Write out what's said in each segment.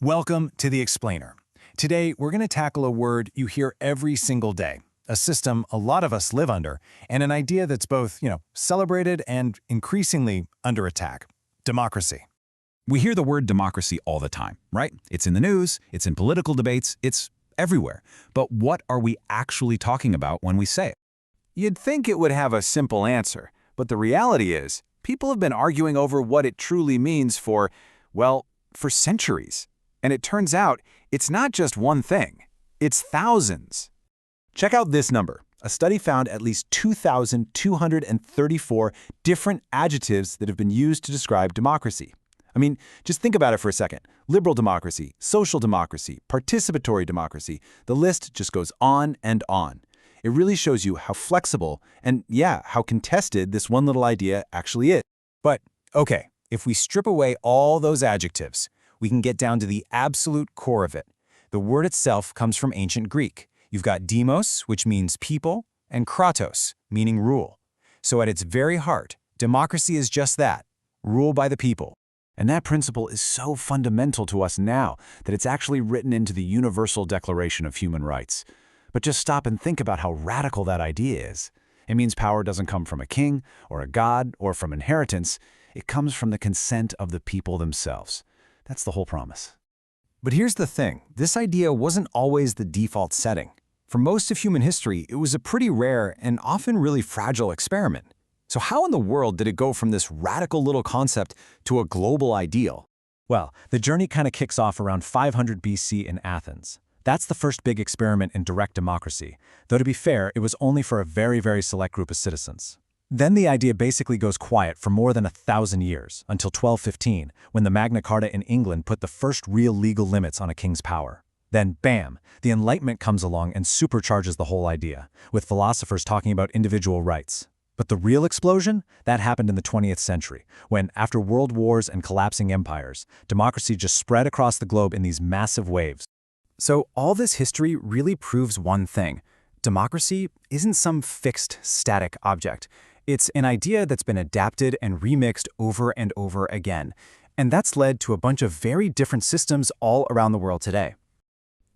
Welcome to The Explainer. Today, we're going to tackle a word you hear every single day, a system a lot of us live under, and an idea that's both, celebrated and increasingly under attack: democracy. We hear the word democracy all the time, right? It's in the news, it's in political debates, it's everywhere. But what are we actually talking about when we say it? You'd think it would have a simple answer, but the reality is, people have been arguing over what it truly means for centuries. And it turns out, it's not just one thing, it's thousands. Check out this number. A study found at least 2,234 different adjectives that have been used to describe democracy. Just think about it for a second. Liberal democracy, social democracy, participatory democracy, the list just goes on and on. It really shows you how flexible and, how contested this one little idea actually is. But, okay, if we strip away all those adjectives, we can get down to the absolute core of it. The word itself comes from ancient Greek. You've got demos, which means people, and kratos, meaning rule. So at its very heart, democracy is just that, rule by the people. And that principle is so fundamental to us now that it's actually written into the Universal Declaration of Human Rights. But just stop and think about how radical that idea is. It means power doesn't come from a king or a god or from inheritance. It comes from the consent of the people themselves. That's the whole promise. But here's the thing, this idea wasn't always the default setting. For most of human history, it was a pretty rare and often really fragile experiment. So how in the world did it go from this radical little concept to a global ideal? Well, the journey kind of kicks off around 500 BC in Athens. That's the first big experiment in direct democracy, though to be fair, it was only for a very, very select group of citizens. Then the idea basically goes quiet for more than 1,000 years, until 1215, when the Magna Carta in England put the first real legal limits on a king's power. Then, bam, the Enlightenment comes along and supercharges the whole idea, with philosophers talking about individual rights. But the real explosion? That happened in the 20th century, when, after world wars and collapsing empires, democracy just spread across the globe in these massive waves. So all this history really proves one thing. Democracy isn't some fixed, static object. It's an idea that's been adapted and remixed over and over again. And that's led to a bunch of very different systems all around the world today.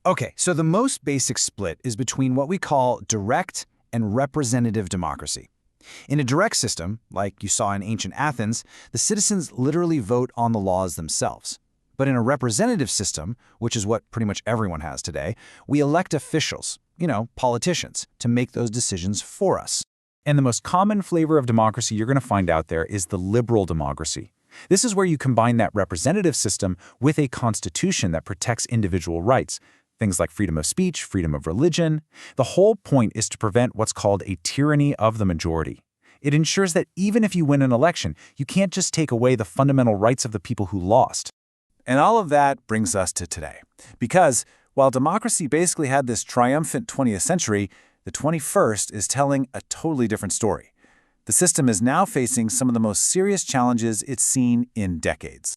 Okay, so the most basic split is between what we call direct and representative democracy. In a direct system, like you saw in ancient Athens, the citizens literally vote on the laws themselves. But in a representative system, which is what pretty much everyone has today, we elect officials, politicians, to make those decisions for us. And the most common flavor of democracy you're going to find out there is the liberal democracy. This is where you combine that representative system with a constitution that protects individual rights, things like freedom of speech, freedom of religion. The whole point is to prevent what's called a tyranny of the majority. It ensures that even if you win an election, you can't just take away the fundamental rights of the people who lost. And all of that brings us to today. Because while democracy basically had this triumphant 20th century, the 21st is telling a totally different story. The system is now facing some of the most serious challenges it's seen in decades.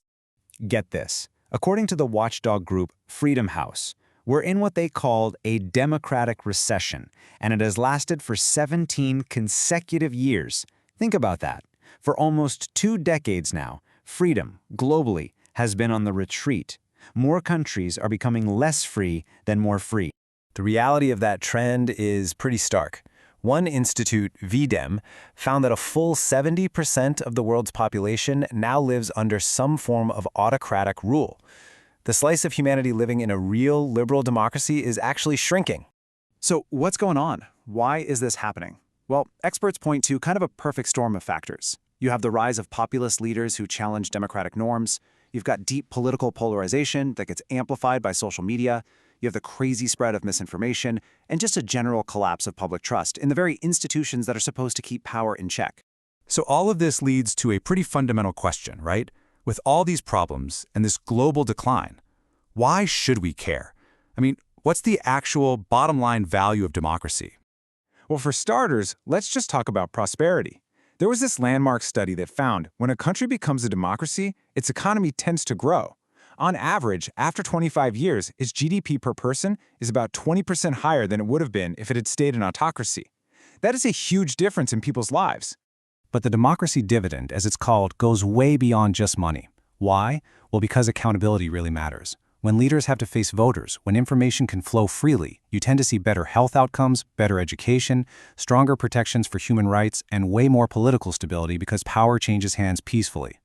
Get this. According to the watchdog group Freedom House, we're in what they called a democratic recession, and it has lasted for 17 consecutive years. Think about that. For almost 2 decades now, freedom, globally, has been on the retreat. More countries are becoming less free than more free. The reality of that trend is pretty stark. One institute, VDEM, found that a full 70% of the world's population now lives under some form of autocratic rule. The slice of humanity living in a real liberal democracy is actually shrinking. So what's going on? Why is this happening? Well, experts point to kind of a perfect storm of factors. You have the rise of populist leaders who challenge democratic norms. You've got deep political polarization that gets amplified by social media. You have the crazy spread of misinformation, and just a general collapse of public trust in the very institutions that are supposed to keep power in check. So all of this leads to a pretty fundamental question, right? With all these problems and this global decline, why should we care? What's the actual bottom line value of democracy? Well, for starters, let's just talk about prosperity. There was this landmark study that found when a country becomes a democracy, its economy tends to grow. On average, after 25 years, its GDP per person is about 20% higher than it would have been if it had stayed an autocracy. That is a huge difference in people's lives. But the democracy dividend, as it's called, goes way beyond just money. Why? Well, because accountability really matters. When leaders have to face voters, when information can flow freely, you tend to see better health outcomes, better education, stronger protections for human rights, and way more political stability because power changes hands peacefully.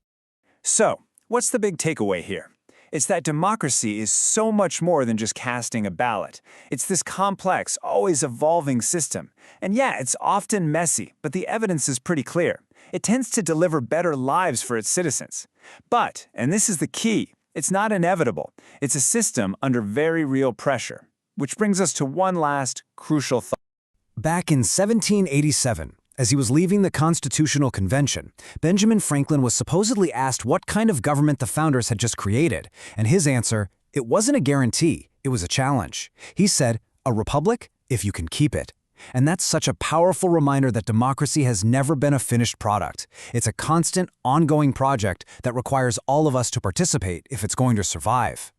So, what's the big takeaway here? It's that democracy is so much more than just casting a ballot. It's this complex, always evolving system. And yeah, it's often messy, but the evidence is pretty clear. It tends to deliver better lives for its citizens. But, and this is the key, it's not inevitable. It's a system under very real pressure. Which brings us to one last crucial thought. Back in 1787, as he was leaving the Constitutional Convention, Benjamin Franklin was supposedly asked what kind of government the founders had just created, and his answer, it wasn't a guarantee, it was a challenge. He said, "A republic, if you can keep it." And that's such a powerful reminder that democracy has never been a finished product. It's a constant, ongoing project that requires all of us to participate if it's going to survive.